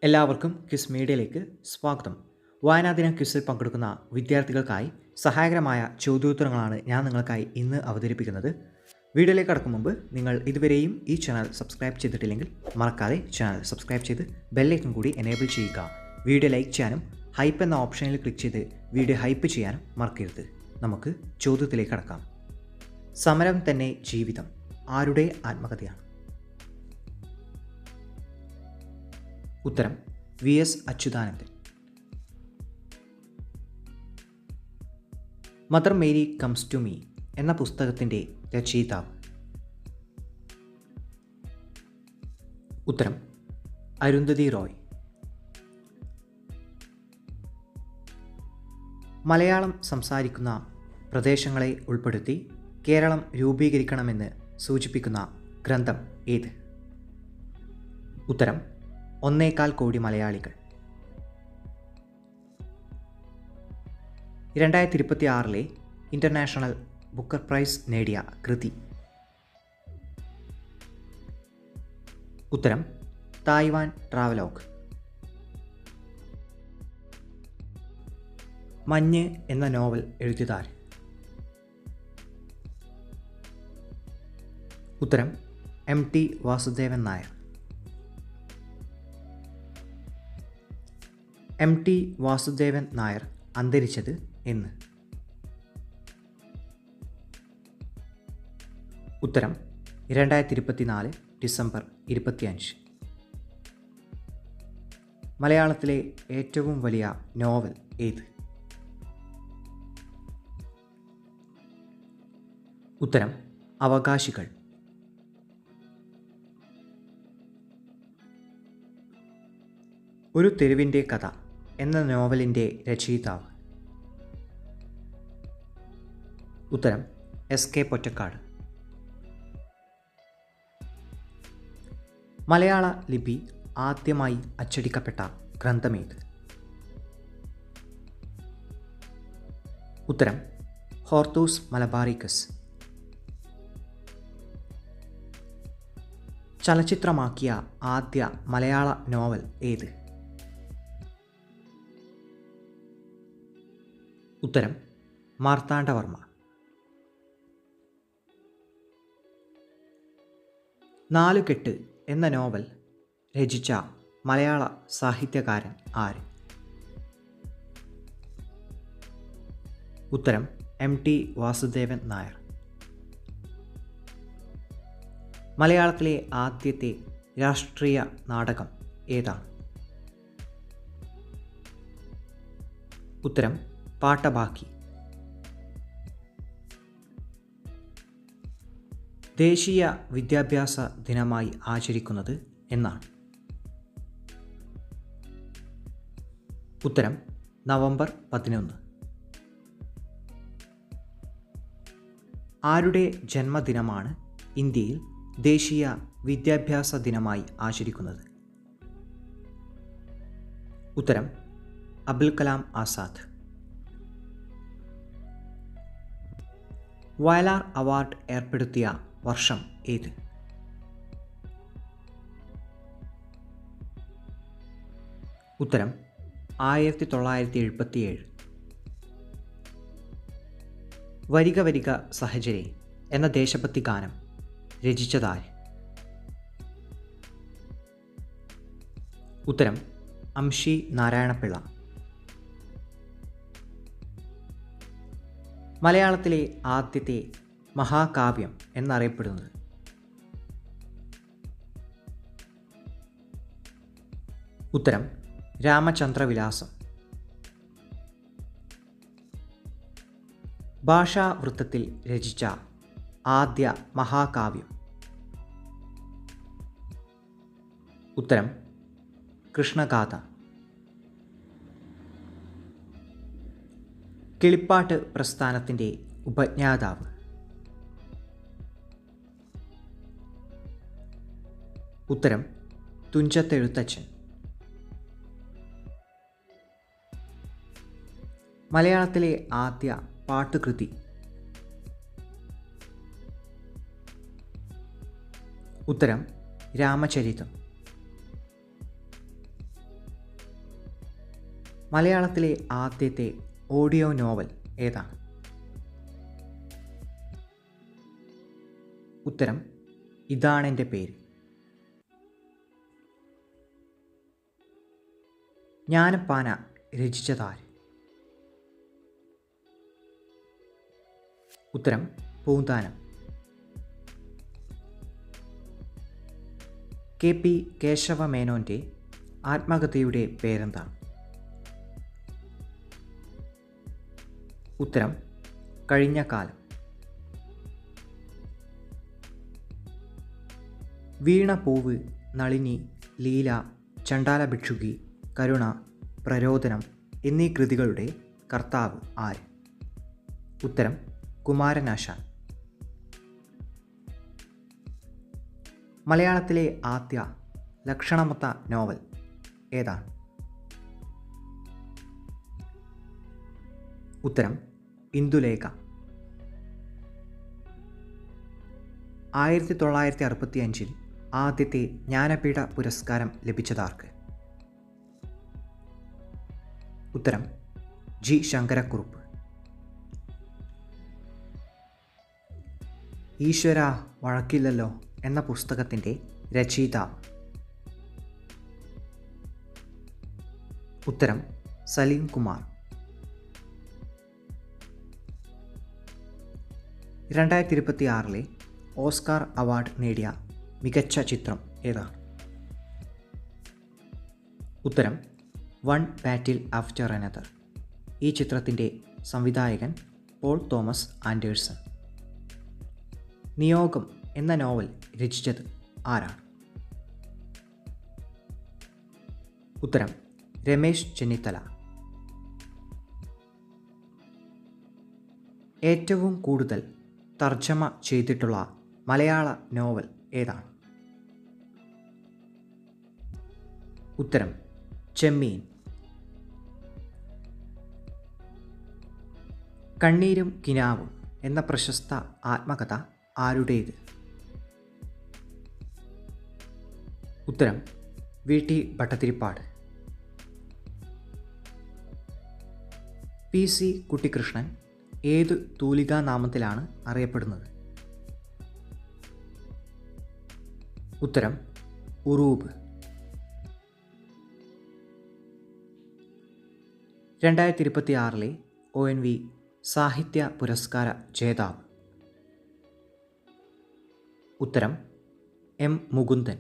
എല്ലാവർക്കും ക്വിസ് മീഡിയയിലേക്ക് സ്വാഗതം. വായനാദിന ക്വിസിൽ പങ്കെടുക്കുന്ന വിദ്യാർത്ഥികൾക്കായി സഹായകരമായ ചോദ്യോത്തരങ്ങളാണ് ഞാൻ നിങ്ങൾക്കായി ഇന്ന് അവതരിപ്പിക്കുന്നത്. വീഡിയോയിലേക്ക് കടക്കും മുമ്പ് നിങ്ങൾ ഇതുവരെയും ഈ ചാനൽ സബ്സ്ക്രൈബ് ചെയ്തിട്ടില്ലെങ്കിൽ മറക്കാതെ ചാനൽ സബ്സ്ക്രൈബ് ചെയ്ത് ബെല്ലൈക്കൺ കൂടി എനേബിൾ ചെയ്യുക. വീഡിയോ ലൈക്ക് ചെയ്യാനും ഹൈപ്പ് എന്ന ഓപ്ഷനിൽ ക്ലിക്ക് ചെയ്ത് വീഡിയോ ഹൈപ്പ് ചെയ്യാനും മറക്കരുത്. നമുക്ക് ചോദ്യത്തിലേക്ക് കടക്കാം. സമരം തന്നെ ജീവിതം ആരുടെ ആത്മകഥയാണ്? ഉത്തരം VS. Achuthanandan. Mother Mary comes to me എന്ന പുസ്തകത്തിൻ്റെ രചയിതാവ്? ഉത്തരം അരുന്ധതി റോയ്. മലയാളം സംസാരിക്കുന്ന പ്രദേശങ്ങളെ ഉൾപ്പെടുത്തി കേരളം രൂപീകരിക്കണമെന്ന് സൂചിപ്പിക്കുന്ന ഗ്രന്ഥം ഏത്? ഉത്തരം 1.25 കോടി മലയാളികൾ. 2026 ഇൻ്റർനാഷണൽ ബുക്കർ പ്രൈസ് നേടിയ കൃതി? ഉത്തരം തായ്വാൻ ട്രാവലോഗ്. മഞ്ഞ് എന്ന നോവൽ എഴുതിയതാര്? ഉത്തരം എം.ടി. വാസുദേവൻ നായർ. എം.ടി. വാസുദേവൻ നായർ അന്തരിച്ചത് എന്ന്? ഉത്തരം 2024 ഡിസംബർ 25. മലയാളത്തിലെ ഏറ്റവും വലിയ നോവൽ ഏത്? ഉത്തരം അവകാശികൾ. ഒരു തെരുവിൻ്റെ കഥ എന്ന നോവലിൻ്റെ രചയിതാവ്? ഉത്തരം എസ്.കെ. പൊറ്റക്കാട്. മലയാള ലിപി ആദ്യമായി അച്ചടിക്കപ്പെട്ട ഗ്രന്ഥമേത്? ഉത്തരം ഹോർത്തൂസ് മലബാറിക്കസ്. ചലച്ചിത്രമാക്കിയ ആദ്യ മലയാള നോവൽ ഏത്? ഉത്തരം മാർത്താണ്ഡവർമ്മ. നാലുകെട്ട് എന്ന നോവൽ രചിച്ച മലയാള സാഹിത്യകാരൻ ആര്? ഉത്തരം എം.ടി. വാസുദേവൻ നായർ. മലയാളത്തിലെ ആദ്യത്തെ രാഷ്ട്രീയ നാടകം ഏതാണ്? ഉത്തരം പാട്ടബാക്കി. ദേശീയ വിദ്യാഭ്യാസ ദിനമായി ആചരിക്കുന്നത് എന്നാണ്? ഉത്തരം നവംബർ 11. ആരുടെ ജന്മദിനമാണ് ഇന്ത്യയിൽ ദേശീയ വിദ്യാഭ്യാസ ദിനമായി ആചരിക്കുന്നത്? ഉത്തരം അബുൽ കലാം ആസാദ്. വയലാർ അവാർഡ് ഏർപ്പെടുത്തിയ വർഷം ഏത്? ഉത്തരം 1977. വരിക വരിക സഹചരേ എന്ന ദേശഭക്തി ഗാനം രചിച്ചതാര്? ഉത്തരം അംഷി നാരായണപിള്ള. മലയാളത്തിലെ ആദ്യത്തെ മഹാകാവ്യം എന്നറിയപ്പെടുന്നത്? ഉത്തരം രാമചന്ദ്രവിലാസം. ഭാഷാവൃത്തത്തിൽ രചിച്ച ആദ്യ മഹാകാവ്യം? ഉത്തരം കൃഷ്ണഗാഥ. കിളിപ്പാട്ട് പ്രസ്ഥാനത്തിൻ്റെ ഉപജ്ഞാതാവ്? ഉത്തരം തുഞ്ചത്തെഴുത്തച്ഛൻ. മലയാളത്തിലെ ആദ്യ പാട്ടുകൃതി? ഉത്തരം രാമചരിതം. മലയാളത്തിലെ ആദ്യത്തെ ഓഡിയോ നോവൽ ഏതാണ്? ഉത്തരം ഇതാണെൻ്റെ പേര്. ജ്ഞാനപ്പാന രചിച്ചതാര്? ഉത്തരം പൂന്താനം. KP കേശവമേനോൻ്റെ ആത്മകഥയുടെ പേരെന്താണ്? ഉത്തരം കഴിഞ്ഞ കാലം. വീണപൂവ്, നളിനി, ലീല, ചണ്ഡാല ഭിക്ഷുകി, കരുണ, പ്രരോദനം എന്നീ കൃതികളുടെ കർത്താവ് ആര്? ഉത്തരം കുമാരനാശാൻ. മലയാളത്തിലെ ആദ്യ ലക്ഷണമൊത്ത നോവൽ ഏതാണ്? ഉത്തരം ഇന്ദുലേഖ. 1965 ആദ്യത്തെ ജ്ഞാനപീഠ പുരസ്കാരം ലഭിച്ചതാർക്ക്? ഉത്തരം G. ശങ്കരക്കുറുപ്പ്. ഈശ്വര വഴക്കില്ലല്ലോ എന്ന പുസ്തകത്തിൻ്റെ രചയിതാവ്? ഉത്തരം സലീം കുമാർ. 2026 ഓസ്കാർ അവാർഡ് നേടിയ മികച്ച ചിത്രം ഏതാണ്? ഉത്തരം വൺ ബാറ്റിൽ ആഫ്റ്റർ അനദർ. ഈ ചിത്രത്തിൻ്റെ സംവിധായകൻ പോൾ തോമസ് ആൻഡേഴ്സൺ. നിയോഗം എന്ന നോവൽ രചിച്ചത് ആരാണ്? ഉത്തരം രമേശ് ചെന്നിത്തല. ഏറ്റവും കൂടുതൽ തർജ്ജമ ചെയ്തിട്ടുള്ള മലയാള നോവൽ ഏതാണ്? ഉത്തരം ചെമ്മീൻ. കണ്ണീരും കിനാവും എന്ന പ്രശസ്ത ആത്മകഥ ആരുടേത്? ഉത്തരം VT ഭട്ടതിരിപ്പാട്. PC കുട്ടിക്കൃഷ്ണൻ ഏതു തൂലികാനാമത്തിലാണ് അറിയപ്പെടുന്നത്? ഉത്തരം ഉറൂബ്. 2026 ONV സാഹിത്യ പുരസ്കാര ജേതാവ്? ഉത്തരം M. മുകുന്ദൻ.